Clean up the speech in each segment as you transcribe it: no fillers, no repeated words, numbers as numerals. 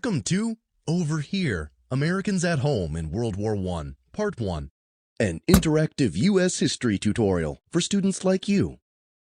Welcome to Over Here, Americans at Home in World War I, Part 1, an interactive U.S. history tutorial for students like you.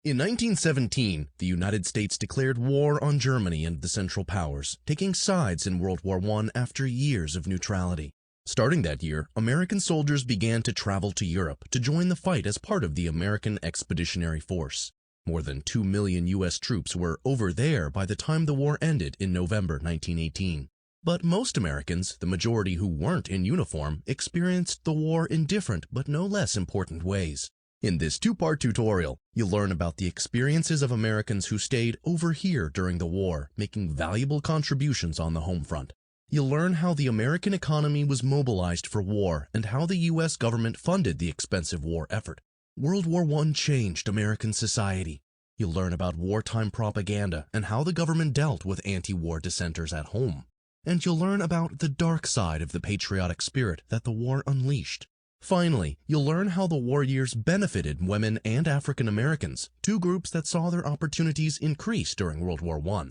In 1917, the United States declared war on Germany and the Central Powers, taking sides in World War I after years of neutrality. Starting that year, American soldiers began to travel to Europe to join the fight as part of the American Expeditionary Force. More than 2 million U.S. troops were over there by the time the war ended in November 1918. But most Americans, the majority who weren't in uniform, experienced the war in different but no less important ways. In this two-part tutorial, you'll learn about the experiences of Americans who stayed over here during the war, making valuable contributions on the home front. You'll learn how the American economy was mobilized for war and how the U.S. government funded the expensive war effort. World War I changed American society. You'll learn about wartime propaganda and how the government dealt with anti-war dissenters at home. And you'll learn about the dark side of the patriotic spirit that the war unleashed. Finally, you'll learn how the war years benefited women and African Americans, two groups that saw their opportunities increase during World War I.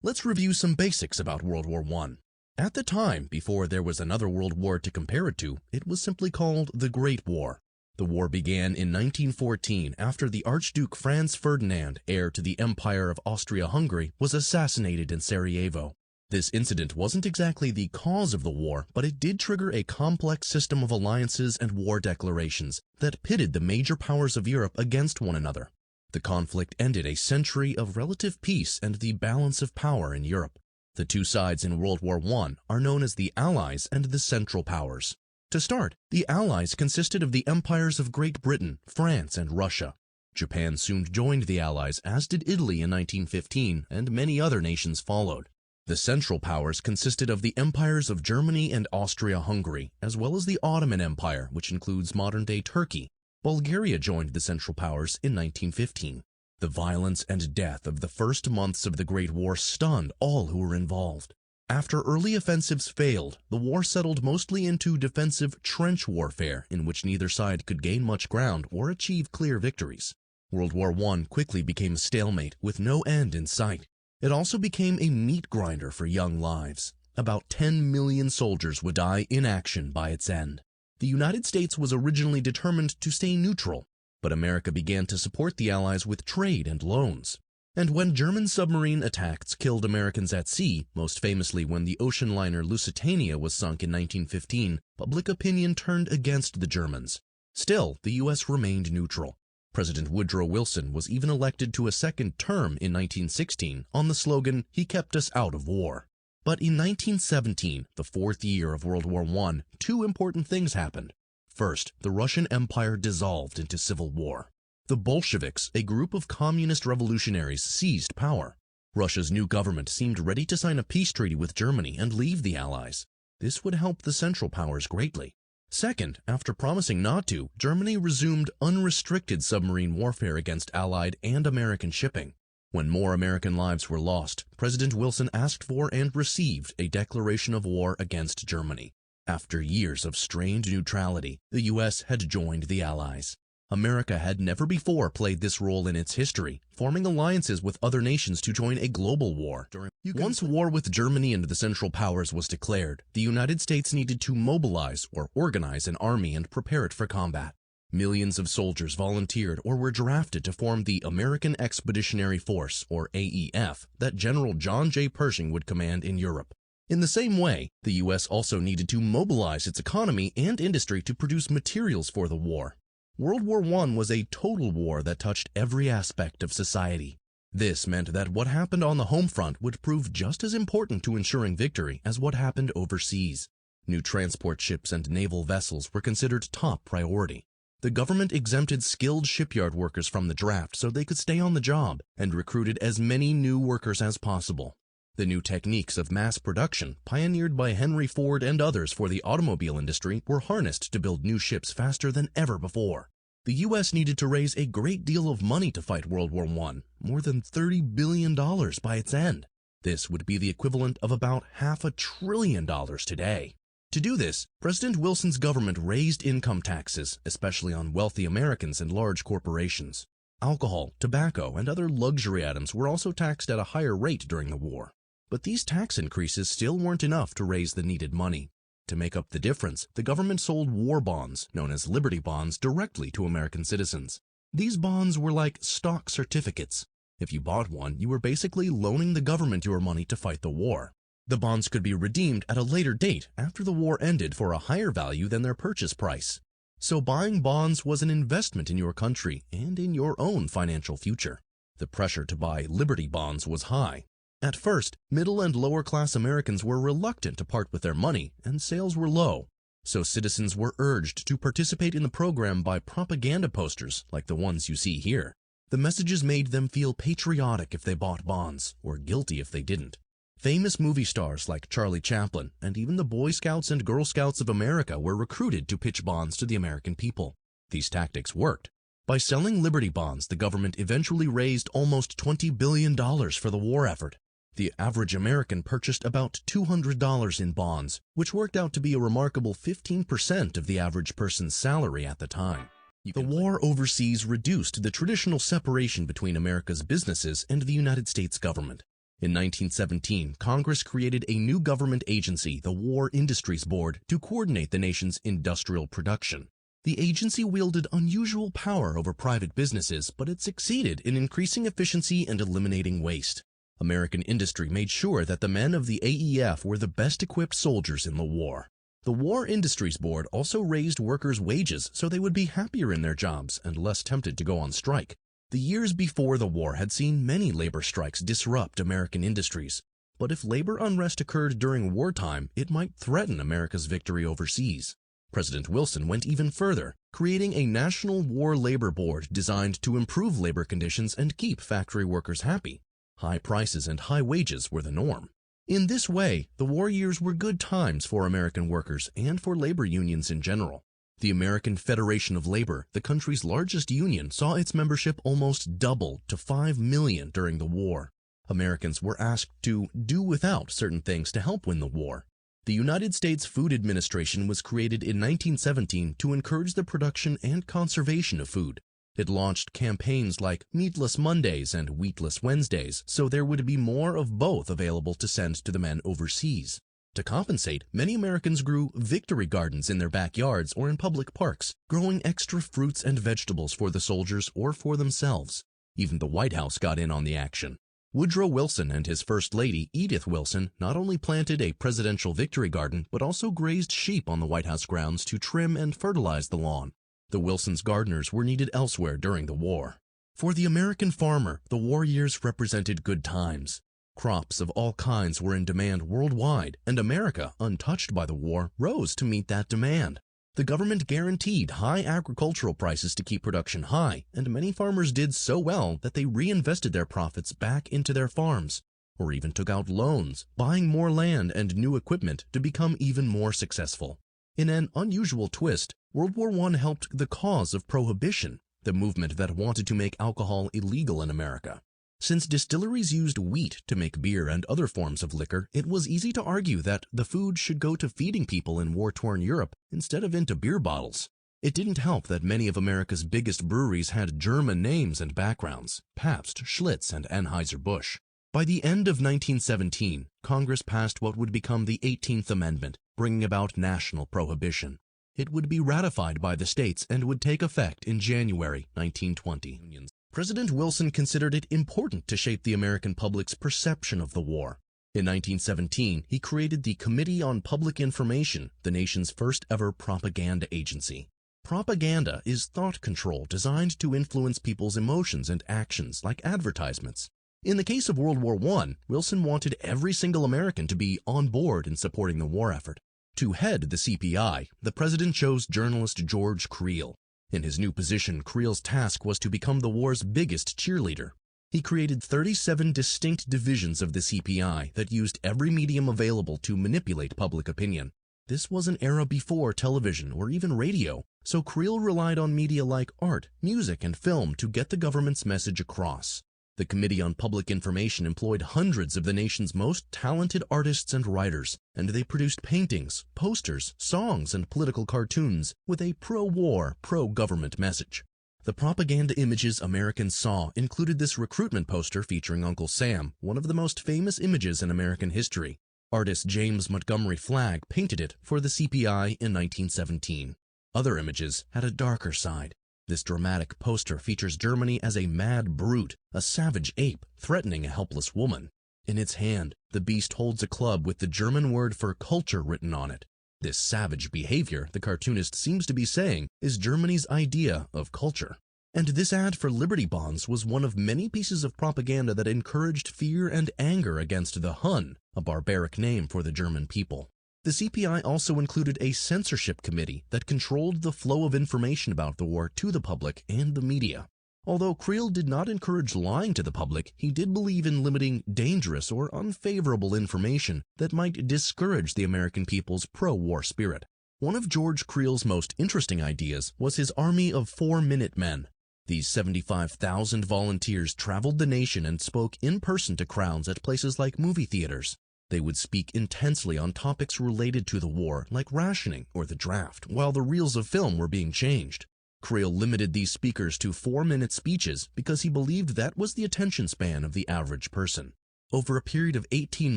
Let's review some basics about World War I. At the time, before there was another world war to compare it to, it was simply called the Great War. The war began in 1914 after the Archduke Franz Ferdinand, heir to the Empire of Austria-Hungary, was assassinated in Sarajevo. This incident wasn't exactly the cause of the war, but it did trigger a complex system of alliances and war declarations that pitted the major powers of Europe against one another. The conflict ended a century of relative peace and the balance of power in Europe. The two sides in World War I are known as the Allies and the Central Powers. To start, the Allies consisted of the empires of Great Britain, France, and Russia. Japan soon joined the Allies, as did Italy in 1915, and many other nations followed. The Central Powers consisted of the empires of Germany and Austria-Hungary, as well as the Ottoman Empire, which includes modern-day Turkey. Bulgaria joined the Central Powers in 1915. The violence and death of the first months of the Great War stunned all who were involved. After early offensives failed, the war settled mostly into defensive trench warfare in which neither side could gain much ground or achieve clear victories. World War I quickly became a stalemate with no end in sight. It also became a meat grinder for young lives. About 10 million soldiers would die in action by its end. The United States was originally determined to stay neutral, but America began to support the Allies with trade and loans. And when German submarine attacks killed Americans at sea, most famously when the ocean liner Lusitania was sunk in 1915, public opinion turned against the Germans. Still, the U.S. remained neutral. President Woodrow Wilson was even elected to a second term in 1916 on the slogan, "He kept us out of war." But in 1917, the fourth year of World War I, two important things happened. First, the Russian Empire dissolved into civil war. The Bolsheviks, a group of communist revolutionaries, seized power. Russia's new government seemed ready to sign a peace treaty with Germany and leave the Allies. This would help the Central Powers greatly. Second, after promising not to, Germany resumed unrestricted submarine warfare against Allied and American shipping. When more American lives were lost, President Wilson asked for and received a declaration of war against Germany. After years of strained neutrality, the U.S. had joined the Allies. America had never before played this role in its history, forming alliances with other nations to join a global war. Once war with Germany and the Central Powers was declared, the United States needed to mobilize or organize an army and prepare it for combat. Millions of soldiers volunteered or were drafted to form the American Expeditionary Force, or AEF, that General John J. Pershing would command in Europe. In the same way, the U.S. also needed to mobilize its economy and industry to produce materials for the war. World War I was a total war that touched every aspect of society. This meant that what happened on the home front would prove just as important to ensuring victory as what happened overseas. New transport ships and naval vessels were considered top priority. The government exempted skilled shipyard workers from the draft so they could stay on the job and recruited as many new workers as possible. The new techniques of mass production, pioneered by Henry Ford and others for the automobile industry, were harnessed to build new ships faster than ever before. The U.S. needed to raise a great deal of money to fight World War I, more than $30 billion by its end. This would be the equivalent of about $500 billion today. To do this, President Wilson's government raised income taxes, especially on wealthy Americans and large corporations. Alcohol, tobacco, and other luxury items were also taxed at a higher rate during the war. But these tax increases still weren't enough to raise the needed money. To make up the difference, the government sold war bonds, known as Liberty bonds, directly to American citizens. These bonds were like stock certificates. If you bought one, you were basically loaning the government your money to fight the war. The bonds could be redeemed at a later date after the war ended for a higher value than their purchase price. So buying bonds was an investment in your country and in your own financial future. The pressure to buy Liberty bonds was high. At first, middle and lower class Americans were reluctant to part with their money, and sales were low. So citizens were urged to participate in the program by propaganda posters like the ones you see here. The messages made them feel patriotic if they bought bonds, or guilty if they didn't. Famous movie stars like Charlie Chaplin and even the Boy Scouts and Girl Scouts of America were recruited to pitch bonds to the American people. These tactics worked. By selling Liberty bonds, the government eventually raised almost $20 billion for the war effort. The average American purchased about $200 in bonds, which worked out to be a remarkable 15% of the average person's salary at the time. The war overseas reduced the traditional separation between America's businesses and the United States government. In 1917, Congress created a new government agency, the War Industries Board, to coordinate the nation's industrial production. The agency wielded unusual power over private businesses, but it succeeded in increasing efficiency and eliminating waste. American industry made sure that the men of the AEF were the best equipped soldiers in the war. The War Industries Board also raised workers' wages so they would be happier in their jobs and less tempted to go on strike. The years before the war had seen many labor strikes disrupt American industries. But if labor unrest occurred during wartime, it might threaten America's victory overseas. President Wilson went even further, creating a National War Labor Board designed to improve labor conditions and keep factory workers happy. High prices and high wages were the norm. In this way, the war years were good times for American workers and for labor unions in general. The American Federation of Labor, the country's largest union, saw its membership almost double to 5 million during the war. Americans were asked to do without certain things to help win the war. The United States Food Administration was created in 1917 to encourage the production and conservation of food. It launched campaigns like Meatless Mondays and Wheatless Wednesdays, so there would be more of both available to send to the men overseas. To compensate, many Americans grew victory gardens in their backyards or in public parks, growing extra fruits and vegetables for the soldiers or for themselves. Even the White House got in on the action. Woodrow Wilson and his First Lady, Edith Wilson, not only planted a presidential victory garden, but also grazed sheep on the White House grounds to trim and fertilize the lawn. The Wilsons' gardeners were needed elsewhere during the war. For the American farmer, the war years represented good times. Crops of all kinds were in demand worldwide, and America, untouched by the war, rose to meet that demand. The government guaranteed high agricultural prices to keep production high, and many farmers did so well that they reinvested their profits back into their farms, or even took out loans, buying more land and new equipment to become even more successful. In an unusual twist, World War I helped the cause of Prohibition, the movement that wanted to make alcohol illegal in America. Since distilleries used wheat to make beer and other forms of liquor, it was easy to argue that the food should go to feeding people in war-torn Europe instead of into beer bottles. It didn't help that many of America's biggest breweries had German names and backgrounds: Pabst, Schlitz, and Anheuser-Busch. By the end of 1917, Congress passed what would become the 18th Amendment, bringing about national prohibition. It would be ratified by the states and would take effect in January 1920. President Wilson considered it important to shape the American public's perception of the war. In 1917, he created the Committee on Public Information, the nation's first ever propaganda agency. Propaganda is thought control designed to influence people's emotions and actions, like advertisements. In the case of World War I, Wilson wanted every single American to be on board in supporting the war effort. To head the CPI, the president chose journalist George Creel. In his new position, Creel's task was to become the war's biggest cheerleader. He created 37 distinct divisions of the CPI that used every medium available to manipulate public opinion. This was an era before television or even radio, so Creel relied on media like art, music, and film to get the government's message across. The Committee on Public Information employed hundreds of the nation's most talented artists and writers, and they produced paintings, posters, songs, and political cartoons with a pro-war, pro-government message. The propaganda images Americans saw included this recruitment poster featuring Uncle Sam, one of the most famous images in American history. Artist James Montgomery Flagg painted it for the CPI in 1917. Other images had a darker side. This dramatic poster features Germany as a mad brute, a savage ape threatening a helpless woman. In its hand, the beast holds a club with the German word for culture written on it. This savage behavior, the cartoonist seems to be saying, is Germany's idea of culture. And this ad for Liberty Bonds was one of many pieces of propaganda that encouraged fear and anger against the Hun, a barbaric name for the German people. The CPI also included a censorship committee that controlled the flow of information about the war to the public and the media. Although Creel did not encourage lying to the public, he did believe in limiting dangerous or unfavorable information that might discourage the American people's pro-war spirit. One of George Creel's most interesting ideas was his army of 4-minute men. These 75,000 volunteers traveled the nation and spoke in person to crowds at places like movie theaters. They would speak intensely on topics related to the war, like rationing or the draft, while the reels of film were being changed. Creel limited these speakers to 4-minute speeches because he believed that was the attention span of the average person. Over a period of 18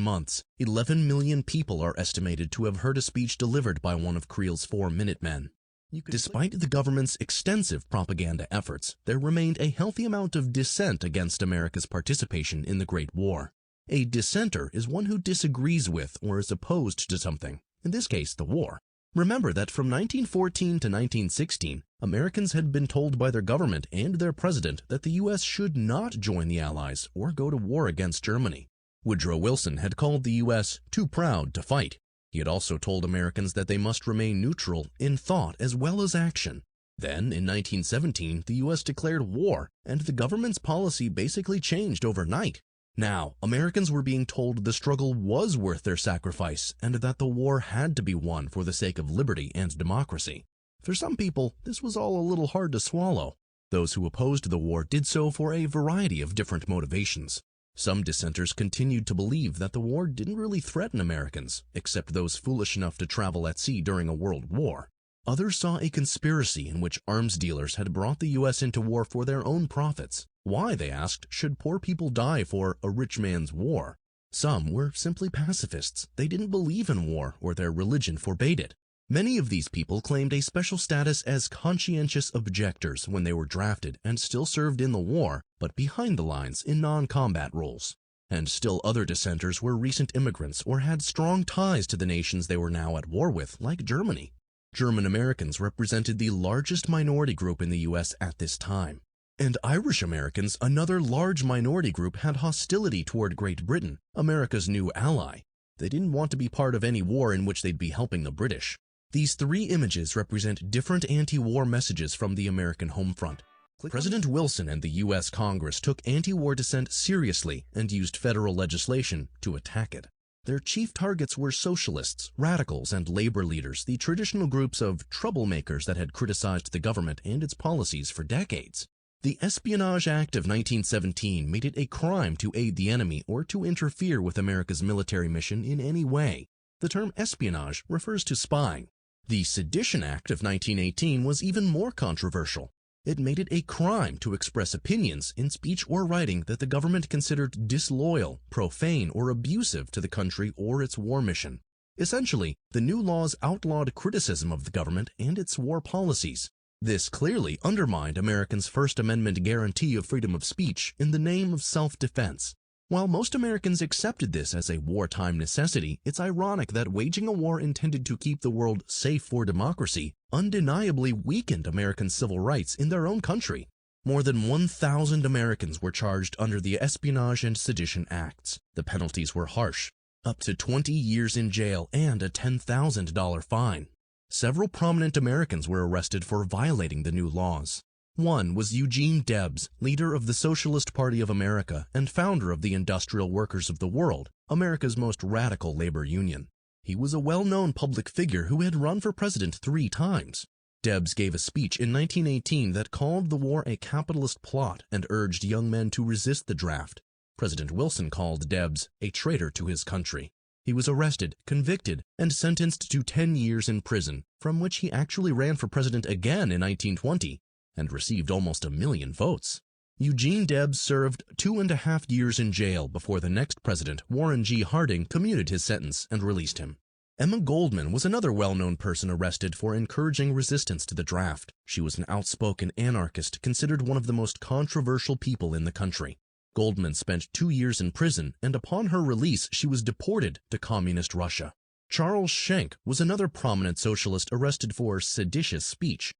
months, 11 million people are estimated to have heard a speech delivered by one of Creel's 4-minute men. Despite the government's extensive propaganda efforts, there remained a healthy amount of dissent against America's participation in the Great War. A dissenter is one who disagrees with or is opposed to something, in this case the war. Remember that from 1914 to 1916, Americans had been told by their government and their president that the U.S. should not join the Allies or go to war against Germany. Woodrow Wilson had called the U.S. too proud to fight. He had also told Americans that they must remain neutral in thought as well as action. Then, in 1917, the U.S. declared war, and the government's policy basically changed overnight. Now, Americans were being told the struggle was worth their sacrifice and that the war had to be won for the sake of liberty and democracy. For some people, this was all a little hard to swallow. Those who opposed the war did so for a variety of different motivations. Some dissenters continued to believe that the war didn't really threaten Americans, except those foolish enough to travel at sea during a world war. Others saw a conspiracy in which arms dealers had brought the U.S. into war for their own profits. Why, they asked, should poor people die for a rich man's war? Some were simply pacifists. They didn't believe in war or their religion forbade it. Many of these people claimed a special status as conscientious objectors when they were drafted and still served in the war, but behind the lines in non-combat roles. And still other dissenters were recent immigrants or had strong ties to the nations they were now at war with, like Germany. German Americans represented the largest minority group in the U.S. at this time. And Irish Americans, another large minority group, had hostility toward Great Britain, America's new ally. They didn't want to be part of any war in which they'd be helping the British. These three images represent different anti-war messages from the American home front. President Wilson and the U.S. Congress took anti-war dissent seriously and used federal legislation to attack it. Their chief targets were socialists, radicals, and labor leaders, the traditional groups of troublemakers that had criticized the government and its policies for decades. The Espionage Act of 1917 made it a crime to aid the enemy or to interfere with America's military mission in any way. The term espionage refers to spying. The Sedition Act of 1918 was even more controversial. It made it a crime to express opinions in speech or writing that the government considered disloyal, profane, or abusive to the country or its war mission. Essentially, the new laws outlawed criticism of the government and its war policies. This clearly undermined Americans' First Amendment guarantee of freedom of speech in the name of self-defense. While most Americans accepted this as a wartime necessity, it's ironic that waging a war intended to keep the world safe for democracy undeniably weakened American civil rights in their own country. More than 1,000 Americans were charged under the Espionage and Sedition Acts. The penalties were harsh, up to 20 years in jail and a $10,000 fine. Several prominent Americans were arrested for violating the new laws. One was Eugene Debs, leader of the Socialist Party of America and founder of the Industrial Workers of the World, America's most radical labor union. He was a well-known public figure who had run for president 3 times. Debs gave a speech in 1918 that called the war a capitalist plot and urged young men to resist the draft. President Wilson called Debs a traitor to his country. He was arrested, convicted, and sentenced to 10 years in prison, from which he actually ran for president again in 1920. and received almost 1 million votes. Eugene Debs served 2.5 years in jail before the next president, Warren G. Harding, commuted his sentence and released him. Emma Goldman was another well-known person arrested for encouraging resistance to the draft. She was an outspoken anarchist considered one of the most controversial people in the country. Goldman spent 2 years in prison, and upon her release she was deported to communist Russia. Charles Schenck was another prominent socialist arrested for seditious speech.